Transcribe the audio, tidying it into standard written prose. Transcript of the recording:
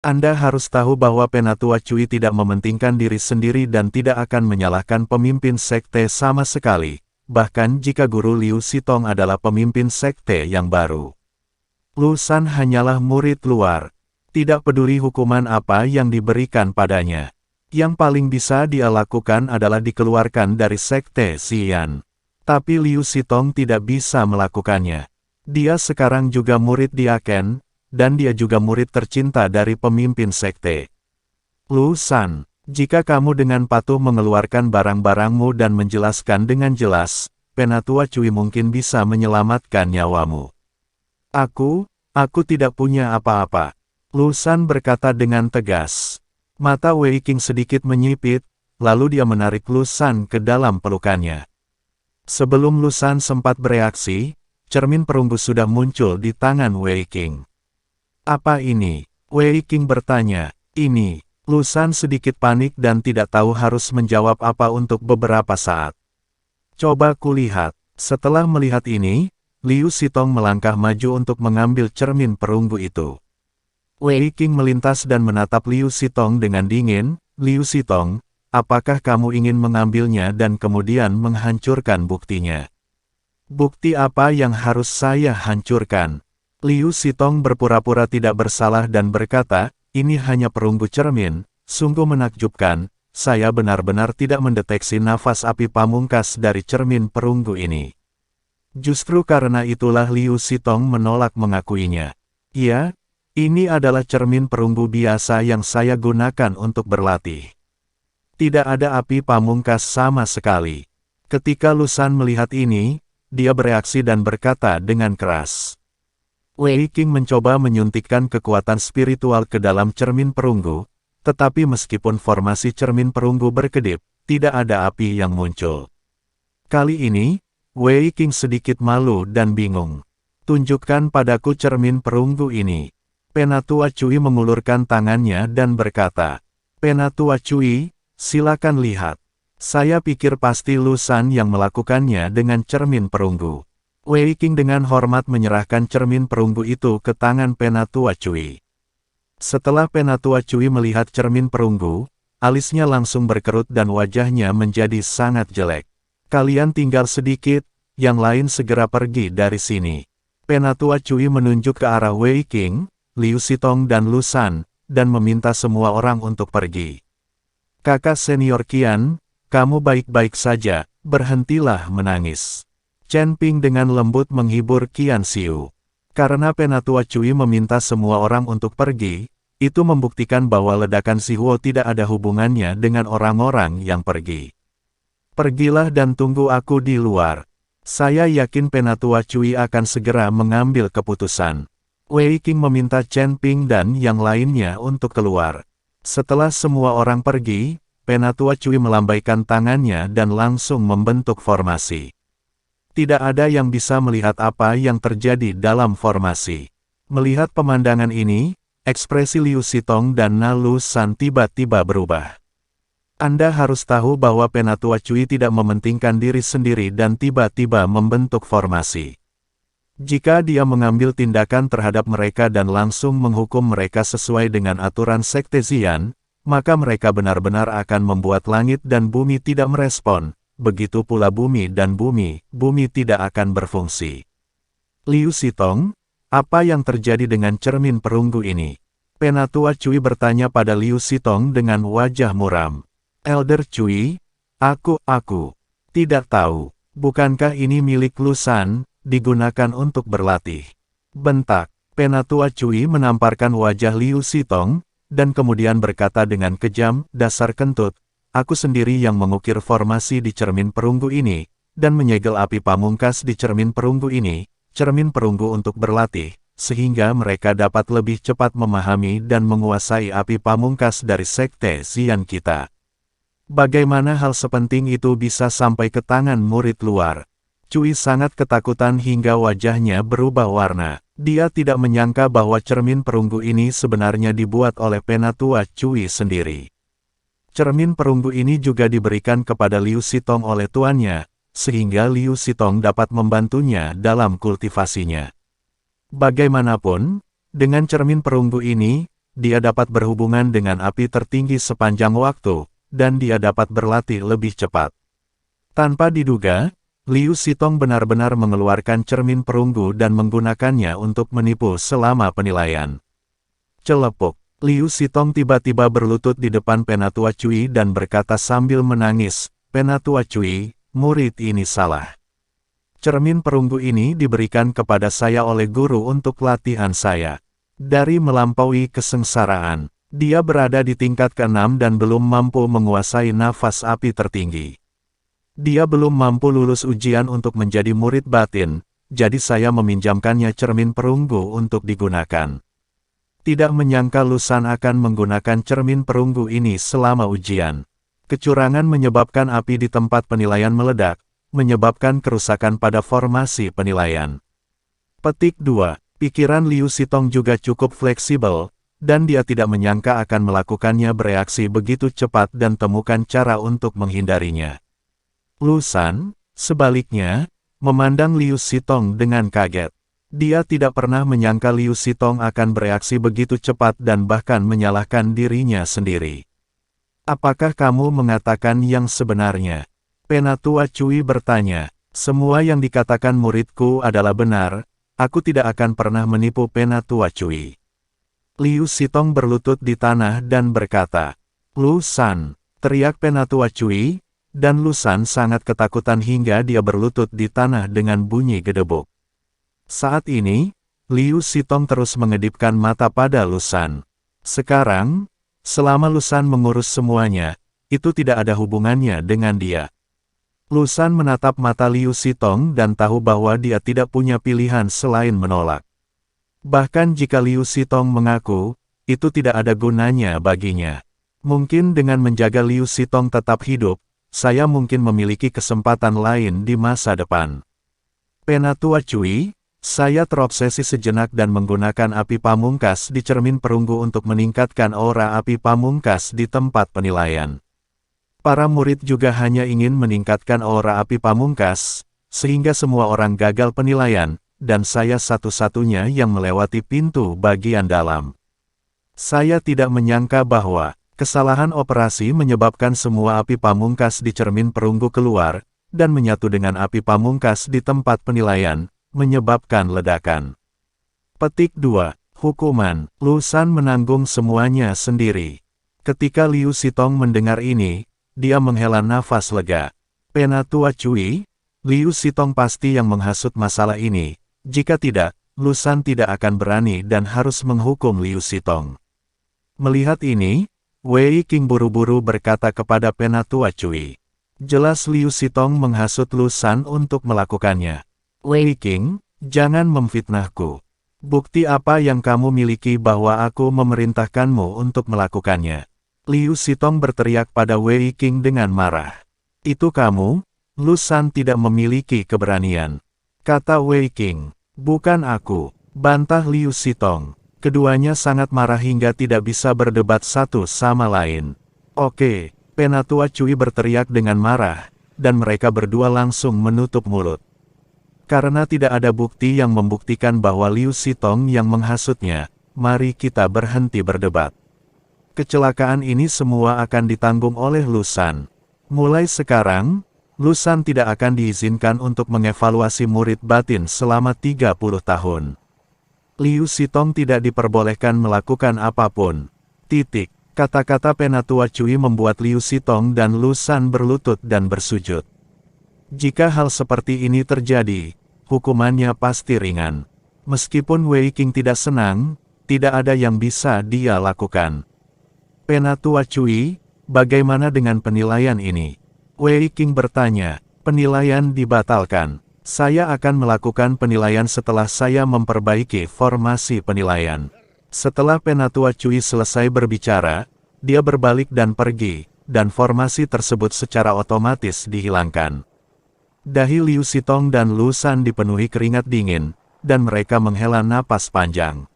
Anda harus tahu bahwa Penatua Cui tidak mementingkan diri sendiri dan tidak akan menyalahkan pemimpin sekte sama sekali, bahkan jika Guru Liu Sitong adalah pemimpin sekte yang baru. Lu San hanyalah murid luar, tidak peduli hukuman apa yang diberikan padanya. Yang paling bisa dia lakukan adalah dikeluarkan dari sekte Xian. Tapi Liu Sitong tidak bisa melakukannya. Dia sekarang juga murid Diaken, dan dia juga murid tercinta dari pemimpin sekte. Lu San, jika kamu dengan patuh mengeluarkan barang-barangmu dan menjelaskan dengan jelas, Penatua Cui mungkin bisa menyelamatkan nyawamu. Aku tidak punya apa-apa. Lu San berkata dengan tegas. Mata Wei Qing sedikit menyipit, lalu dia menarik Lu San ke dalam pelukannya. Sebelum Lu San sempat bereaksi, cermin perunggu sudah muncul di tangan Wei Qing. Apa ini? Wei Qing bertanya. Ini. Lu San sedikit panik dan tidak tahu harus menjawab apa untuk beberapa saat. Coba kulihat. Setelah melihat ini, Liu Sitong melangkah maju untuk mengambil cermin perunggu itu. Wei Qing melintas dan menatap Liu Sitong dengan dingin. Liu Sitong, apakah kamu ingin mengambilnya dan kemudian menghancurkan buktinya? Bukti apa yang harus saya hancurkan? Liu Sitong berpura-pura tidak bersalah dan berkata, ini hanya perunggu cermin, sungguh menakjubkan, saya benar-benar tidak mendeteksi nafas api pamungkas dari cermin perunggu ini. Justru karena itulah Liu Sitong menolak mengakuinya. Ya, ini adalah cermin perunggu biasa yang saya gunakan untuk berlatih. Tidak ada api pamungkas sama sekali. Ketika Lu San melihat ini, dia bereaksi dan berkata dengan keras. Wei Qing mencoba menyuntikkan kekuatan spiritual ke dalam cermin perunggu, tetapi meskipun formasi cermin perunggu berkedip, tidak ada api yang muncul. Kali ini, Wei Qing sedikit malu dan bingung. Tunjukkan padaku cermin perunggu ini. Penatua Cui mengulurkan tangannya dan berkata, Penatua Cui, silakan lihat. Saya pikir pasti Lu San yang melakukannya dengan cermin perunggu. Wei Qing dengan hormat menyerahkan cermin perunggu itu ke tangan Penatua Cui. Setelah Penatua Cui melihat cermin perunggu, alisnya langsung berkerut dan wajahnya menjadi sangat jelek. Kalian tinggal sedikit, yang lain segera pergi dari sini. Penatua Cui menunjuk ke arah Wei Qing, Liu Sitong dan Lu San, dan meminta semua orang untuk pergi. Kakak senior Qian, kamu baik-baik saja, berhentilah menangis. Chen Ping dengan lembut menghibur Qian Xiu. Karena Penatua Cui meminta semua orang untuk pergi, itu membuktikan bahwa ledakan Sihuo tidak ada hubungannya dengan orang-orang yang pergi. Pergilah dan tunggu aku di luar. Saya yakin Penatua Cui akan segera mengambil keputusan. Wei Qing meminta Chen Ping dan yang lainnya untuk keluar. Setelah semua orang pergi, Penatua Cui melambaikan tangannya dan langsung membentuk formasi. Tidak ada yang bisa melihat apa yang terjadi dalam formasi. Melihat pemandangan ini, ekspresi Liu Sitong dan Lu San tiba-tiba berubah. Anda harus tahu bahwa Penatua Cui tidak mementingkan diri sendiri dan tiba-tiba membentuk formasi. Jika dia mengambil tindakan terhadap mereka dan langsung menghukum mereka sesuai dengan aturan sekte Xian, maka mereka benar-benar akan membuat langit dan bumi tidak merespon. Begitu pula bumi dan bumi tidak akan berfungsi. Liu Sitong, apa yang terjadi dengan cermin perunggu ini? Penatua Cui bertanya pada Liu Sitong dengan wajah muram. Elder Cui, aku tidak tahu. Bukankah ini milik Lu San, digunakan untuk berlatih? Bentak. Penatua Cui menamparkan wajah Liu Sitong, dan kemudian berkata dengan kejam, dasar kentut. Aku sendiri yang mengukir formasi di cermin perunggu ini, dan menyegel api pamungkas di cermin perunggu ini, cermin perunggu untuk berlatih, sehingga mereka dapat lebih cepat memahami dan menguasai api pamungkas dari sekte Xian kita. Bagaimana hal sepenting itu bisa sampai ke tangan murid luar? Cui sangat ketakutan hingga wajahnya berubah warna. Dia tidak menyangka bahwa cermin perunggu ini sebenarnya dibuat oleh Penatua Cui sendiri. Cermin perunggu ini juga diberikan kepada Liu Sitong oleh tuannya, sehingga Liu Sitong dapat membantunya dalam kultivasinya. Bagaimanapun, dengan cermin perunggu ini, dia dapat berhubungan dengan api tertinggi sepanjang waktu, dan dia dapat berlatih lebih cepat. Tanpa diduga, Liu Sitong benar-benar mengeluarkan cermin perunggu dan menggunakannya untuk menipu selama penilaian. Celepuk, Liu Sitong tiba-tiba berlutut di depan Penatua Cui dan berkata sambil menangis, "Penatua Cui, murid ini salah. Cermin perunggu ini diberikan kepada saya oleh guru untuk latihan saya. Dari melampaui kesengsaraan, dia berada di tingkat ke-6 dan belum mampu menguasai nafas api tertinggi. Dia belum mampu lulus ujian untuk menjadi murid batin, jadi saya meminjamkannya cermin perunggu untuk digunakan. Tidak menyangka Lusan akan menggunakan cermin perunggu ini selama ujian. Kecurangan menyebabkan api di tempat penilaian meledak, menyebabkan kerusakan pada formasi penilaian." Petik 2. Pikiran Liu Sitong juga cukup fleksibel, dan dia tidak menyangka akan melakukannya bereaksi begitu cepat dan temukan cara untuk menghindarinya. Lusan, sebaliknya, memandang Liu Sitong dengan kaget. Dia tidak pernah menyangka Liu Sitong akan bereaksi begitu cepat dan bahkan menyalahkan dirinya sendiri. "Apakah kamu mengatakan yang sebenarnya?" Penatua Cui bertanya. "Semua yang dikatakan muridku adalah benar, aku tidak akan pernah menipu Penatua Cui." Liu Sitong berlutut di tanah dan berkata, "Lusan!" teriak Penatua Cui, dan Lusan sangat ketakutan hingga dia berlutut di tanah dengan bunyi gedebuk. Saat ini, Liu Sitong terus mengedipkan mata pada Lusan. Sekarang, selama Lusan mengurus semuanya, itu tidak ada hubungannya dengan dia. Lusan menatap mata Liu Sitong dan tahu bahwa dia tidak punya pilihan selain menolak. Bahkan jika Liu Sitong mengaku, itu tidak ada gunanya baginya. Mungkin dengan menjaga Liu Sitong tetap hidup, saya mungkin memiliki kesempatan lain di masa depan. Penatua Cui, saya terobsesi sejenak dan menggunakan api pamungkas di cermin perunggu untuk meningkatkan aura api pamungkas di tempat penilaian. Para murid juga hanya ingin meningkatkan aura api pamungkas, sehingga semua orang gagal penilaian, dan saya satu-satunya yang melewati pintu bagian dalam. Saya tidak menyangka bahwa kesalahan operasi menyebabkan semua api pamungkas di cermin perunggu keluar, dan menyatu dengan api pamungkas di tempat penilaian, menyebabkan ledakan. Petik 2. Hukuman. Lusan menanggung semuanya sendiri. Ketika Liu Sitong mendengar ini, dia menghela nafas lega. Penatua Cui, Liu Sitong pasti yang menghasut masalah ini. Jika tidak, Lusan tidak akan berani dan harus menghukum Liu Sitong. Melihat ini, Wei Qing buru-buru berkata kepada Penatua Cui. Jelas Liu Sitong menghasut Lusan untuk melakukannya. "Wei Qing, jangan memfitnahku. Bukti apa yang kamu miliki bahwa aku memerintahkanmu untuk melakukannya?" Liu Sitong berteriak pada Wei Qing dengan marah. "Itu kamu? Lusan tidak memiliki keberanian," kata Wei Qing. "Bukan aku," bantah Liu Sitong. Keduanya sangat marah hingga tidak bisa berdebat satu sama lain. "Oke," Penatua Cui berteriak dengan marah, dan mereka berdua langsung menutup mulut. Karena tidak ada bukti yang membuktikan bahwa Liu Sitong yang menghasutnya, mari kita berhenti berdebat. Kecelakaan ini semua akan ditanggung oleh Lusan. Mulai sekarang, Lusan tidak akan diizinkan untuk mengevaluasi murid batin selama 30 tahun. Liu Sitong tidak diperbolehkan melakukan apapun. Titik. Kata-kata Penatua Cui membuat Liu Sitong dan Lusan berlutut dan bersujud. Jika hal seperti ini terjadi, hukumannya pasti ringan. Meskipun Wei Qing tidak senang, tidak ada yang bisa dia lakukan. Penatua Cui, bagaimana dengan penilaian ini? Wei Qing bertanya. Penilaian dibatalkan. Saya akan melakukan penilaian setelah saya memperbaiki formasi penilaian. Setelah Penatua Cui selesai berbicara, dia berbalik dan pergi, dan formasi tersebut secara otomatis dihilangkan. Dahi Liu Sitong dan Lusan dipenuhi keringat dingin, dan mereka menghela napas panjang.